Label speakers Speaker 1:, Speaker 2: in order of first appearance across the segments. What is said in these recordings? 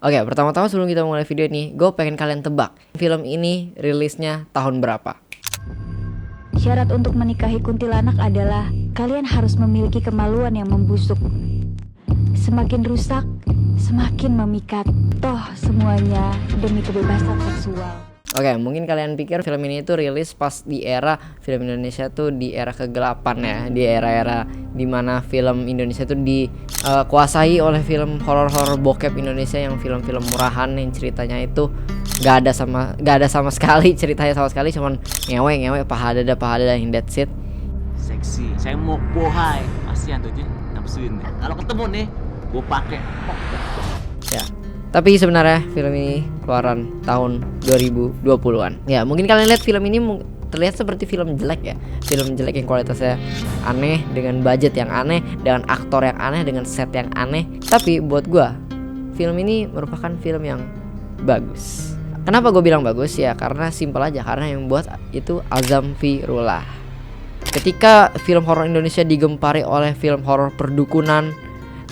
Speaker 1: Oke, pertama-tama sebelum kita mulai video ini, gue pengen kalian tebak film ini rilisnya tahun berapa?
Speaker 2: Syarat untuk menikahi kuntilanak adalah kalian harus memiliki kemaluan yang membusuk. Semakin rusak, semakin memikat. Toh semuanya demi kebebasan seksual.
Speaker 1: Oke, mungkin kalian pikir film ini tuh rilis pas di era film Indonesia tuh di era kegelapan ya, di era-era dimana film Indonesia tuh dikuasai oleh film horor-horor bokep Indonesia yang film-film murahan yang ceritanya itu gak ada sama sekali ceritanya sama sekali, cuman ngewe paha dada yang that's it.
Speaker 3: Seksi, saya mau bohai, kasihan tuh Jin, nafsuin deh. Kalau ketemu nih, gue pakai.
Speaker 1: Ya. Tapi sebenarnya film ini keluaran tahun 2020-an. Ya, mungkin kalian lihat film ini terlihat seperti film jelek ya. Film jelek yang kualitasnya aneh, dengan budget yang aneh, dengan aktor yang aneh, dengan set yang aneh. Tapi buat gua, film ini merupakan film yang bagus. Kenapa gue bilang bagus? Ya karena simpel aja, karena yang buat itu Azam Virullah. Ketika film horor Indonesia digempari oleh film horor perdukunan,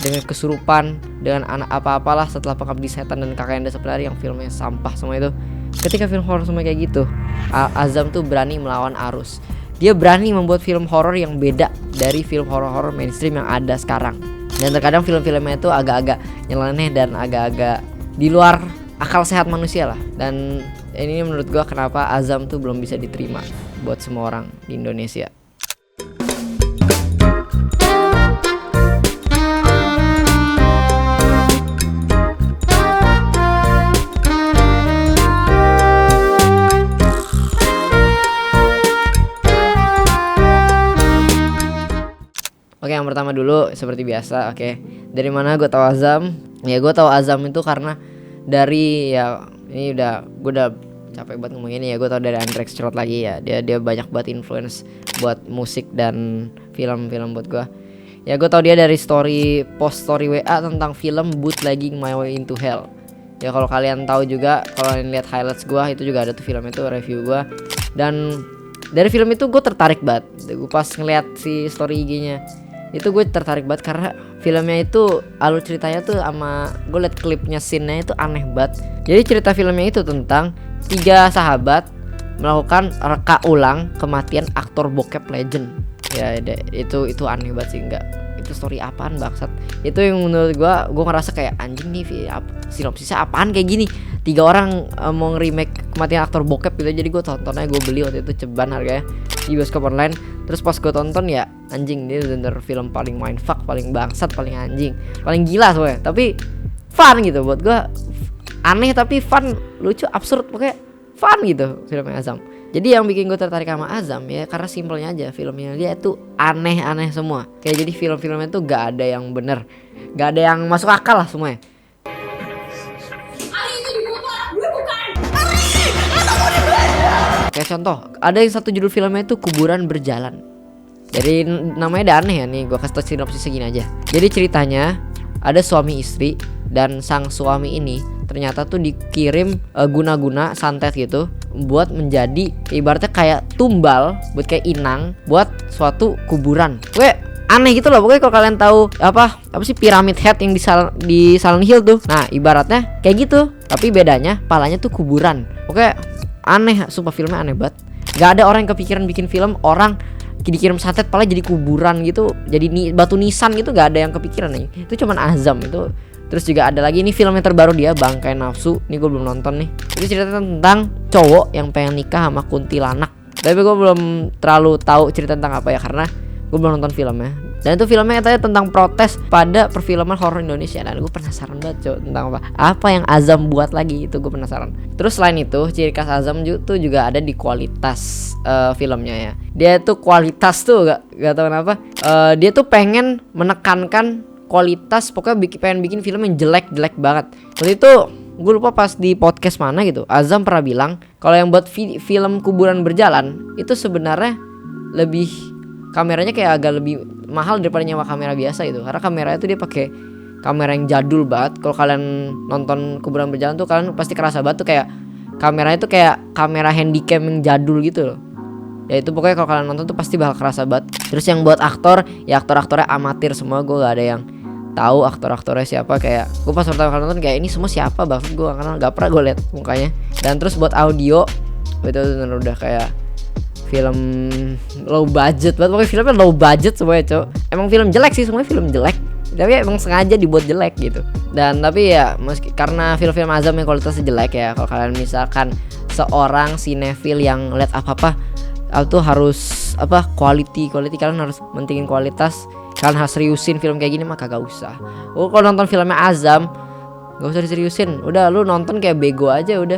Speaker 1: dengan kesurupan, dengan anak apa-apalah setelah Pengabdi Setan dan Kakek Anda Sepenari yang filmnya sampah semua itu. Ketika film horor semua kayak gitu, Azam tuh berani melawan arus. Dia berani membuat film horor yang beda dari film horor-horor mainstream yang ada sekarang. Dan terkadang film-filmnya itu agak-agak nyeleneh dan agak-agak di luar akal sehat manusia lah. Dan ini menurut gua kenapa Azam tuh belum bisa diterima buat semua orang di Indonesia. Oke, yang pertama dulu seperti biasa. Oke, dari mana gue tahu Azam? Ya gue tahu Azam itu karena dari gue udah capek banget ngomong ini ya. Gue tahu dari Andrex Cerot lagi ya. Dia banyak banget influence buat musik dan film-film buat gue. Ya gue tahu dia dari post story WA tentang film Bootlegging My Way Into Hell. Ya kalau kalian tahu juga, kalau kalian lihat highlights gue itu juga ada tuh film itu, review gue. Dan dari film itu gue tertarik banget. Gue pas ngeliat si story IG-nya itu gue tertarik banget karena filmnya itu alur ceritanya tuh sama gue liat klipnya, scene-nya itu aneh banget. Jadi cerita filmnya itu tentang 3 sahabat melakukan reka ulang kematian aktor bokep legend. Ya itu aneh banget sih, enggak. Itu story apaan bangsat. Itu yang menurut gue ngerasa kayak anjing nih sinopsisnya apaan kayak gini. 3 orang mau nge-remake kematian aktor bokep gitu. Jadi gue tontonnya, gue beli waktu itu ceban harganya di bioskop online. Terus pas gue tonton ya anjing, dia bener film paling mindfuck, paling bangsat, paling anjing, paling gila soalnya. Tapi fun gitu buat gue, aneh tapi fun, lucu, absurd, pokoknya fun gitu filmnya Azam. Jadi yang bikin gue tertarik sama Azam ya karena simpelnya aja, filmnya dia tuh aneh-aneh semua. Kayak jadi film-filmnya tuh gak ada yang bener, gak ada yang masuk akal lah semuanya. Kayak contoh, ada yang satu judul filmnya itu Kuburan Berjalan. Jadi namanya udah aneh ya, nih gue kasih tau sinopsisnya gini aja. Jadi ceritanya ada suami istri, dan sang suami ini ternyata tuh dikirim guna-guna santet gitu buat menjadi ibaratnya kayak tumbal, buat kayak inang buat suatu kuburan. Aneh gitu loh. Pokoknya kalau kalian tahu apa sih Pyramid Head yang di Silent Hill tuh. Nah, ibaratnya kayak gitu, tapi bedanya palanya tuh kuburan. Oke, aneh, sumpah filmnya aneh banget. Gak ada orang yang kepikiran bikin film orang dikirim santet pala jadi kuburan gitu, jadi batu nisan gitu, gak ada yang kepikiran nih. Itu cuman Azam itu. Terus juga ada lagi ini film yang terbaru dia, Bangkai Nafsu. Ini gue belum nonton nih. Ini cerita tentang cowok yang pengen nikah sama kuntilanak. Tapi gue belum terlalu tahu cerita tentang apa ya karena gue belum nonton filmnya. Dan itu filmnya katanya tentang protes pada perfilman horor Indonesia. Dan gue penasaran banget cow, tentang apa yang Azam buat lagi, itu gue penasaran. Terus selain itu ciri khas Azam tuh juga ada di kualitas filmnya ya. Dia tuh kualitas tuh gak tahu kenapa dia tuh pengen menekankan kualitas, pokoknya pengen bikin film yang jelek banget. Waktu itu gue lupa pas di podcast mana gitu, Azam pernah bilang kalau yang buat film Kuburan Berjalan itu sebenarnya lebih kameranya kayak agak lebih mahal daripada nyewa kamera biasa gitu. Karena kamera itu dia pakai kamera yang jadul banget. Kalau kalian nonton Kuburan Berjalan tuh kalian pasti kerasa banget tuh kayak kameranya tuh kayak kamera handycam yang jadul gitu loh. Ya itu pokoknya kalau kalian nonton tuh pasti bakal kerasa banget. Terus yang buat aktor, ya aktor-aktornya amatir semua, gue gak ada yang tahu aktor-aktornya siapa. Kayak gue pas pertama kali nonton kayak ini semua siapa banget, gue gak pernah gue liat mukanya. Dan terus buat audio itu bener udah kayak film low budget banget, pokoknya filmnya low budget semuanya cok. Emang film jelek sih, semuanya film jelek, tapi emang sengaja dibuat jelek gitu. Dan tapi ya meski karena film-film Azam yang kualitasnya jelek ya, kalau kalian misalkan seorang sinefil yang lihat apa-apa itu harus quality kalian harus mentingin kualitas, kalian harus seriusin film kayak gini mah kagak usah. Kalau nonton filmnya Azam gak usah diseriusin, udah lu nonton kayak bego aja udah,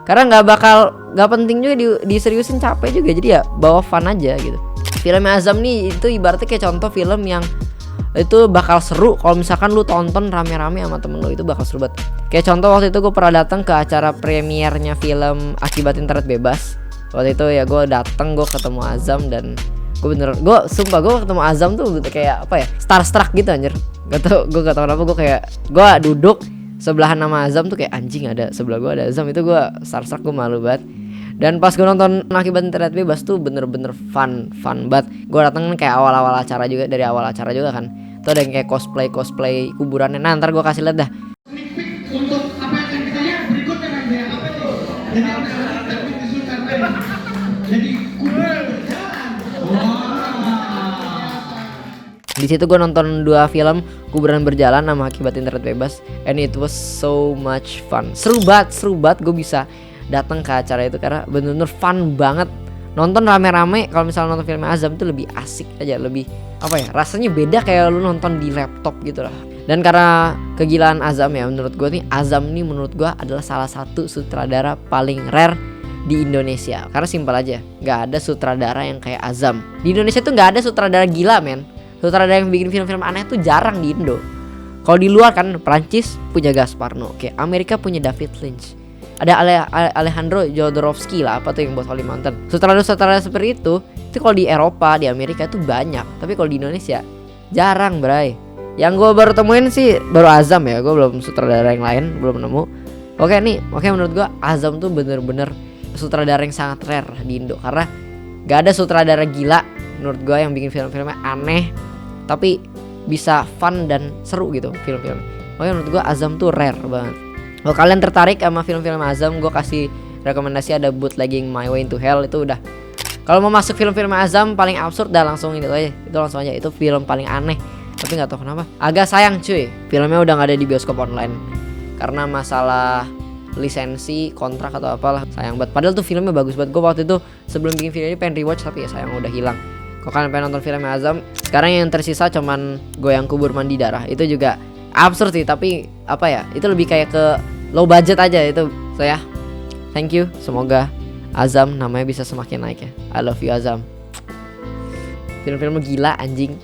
Speaker 1: karena gak penting juga diseriusin, capek juga, jadi ya bawa fun aja gitu. Filmnya Azam nih itu ibaratnya kayak contoh film yang itu bakal seru kalau misalkan lu tonton rame-rame sama temen lu, itu bakal seru banget. Kayak contoh waktu itu gue pernah datang ke acara premiernya film Akibat Internet Bebas. Waktu itu ya gue datang, gue ketemu Azam dan gue ketemu Azam tuh kayak starstruck gitu anjir. Gak tau kenapa gue duduk sebelahan nama Azam tuh kayak anjing, ada sebelah gue ada Azam, itu gue starstruck, gue malu banget. Dan pas gue nonton Akibat Internet Bebas tuh bener-bener fun banget. Gue dateng kayak awal-awal acara juga, dari awal acara juga kan. Tuh ada yang kayak cosplay kuburannya. Nah ntar gue kasih lihat dah.
Speaker 4: Untuk apa yang akan kita lihat berikutnya kan ya, apa itu? Jadi ada jadi kuburan berjalan.
Speaker 1: Di situ gue nonton 2 film, Kuburan Berjalan sama Akibat Internet Bebas, and it was so much fun. Seru banget gue bisa datang ke acara itu karena bener-bener fun banget. Nonton rame-rame kalau misalnya nonton film Azam itu lebih asik aja, lebih rasanya beda kayak lu nonton di laptop gitu lah. Dan karena kegilaan Azam ya, menurut gue nih Azam nih menurut gue adalah salah satu sutradara paling rare di Indonesia. Karena simpel aja, nggak ada sutradara yang kayak Azam di Indonesia tuh. Nggak ada sutradara gila men, sutradara yang bikin film-film aneh tuh jarang di Indo. Kalau di luar kan Prancis punya Gasparno, kayak Amerika punya David Lynch, ada Alejandro Jodorowsky lah, apa tuh yang buat Holy Mountain. Sutradara seperti itu kalau di Eropa, di Amerika tuh banyak, tapi kalau di Indonesia jarang bray. Yang gue baru temuin sih baru Azam ya, gue belum sutradara yang lain belum nemu. Oke menurut gue Azam tuh bener-bener sutradara yang sangat rare di Indo, karena gak ada sutradara gila menurut gue yang bikin film-filmnya aneh tapi bisa fun dan seru gitu film-film. Makanya menurut gue Azam tuh rare banget. Kalau kalian tertarik sama film-film Azam, gue kasih rekomendasi ada Bootlegging My Way into Hell. Itu udah, kalau mau masuk film-film Azam paling absurd dah langsung itu aja. Itu film paling aneh, tapi nggak tahu kenapa agak sayang cuy, filmnya udah nggak ada di bioskop online karena masalah lisensi, kontrak atau apalah. Sayang banget, padahal tuh filmnya bagus banget. Gue waktu itu sebelum bikin video ini pengen rewatch, tapi ya sayang udah hilang. Kalau kalian pengen nonton filmnya Azam, sekarang yang tersisa cuman Goyang Kubur Mandi Darah. Itu juga absurd sih, tapi itu lebih kayak ke low budget aja itu. So ya, thank you. Semoga Azam namanya bisa semakin naik ya. I love you Azam. Film-film gila anjing.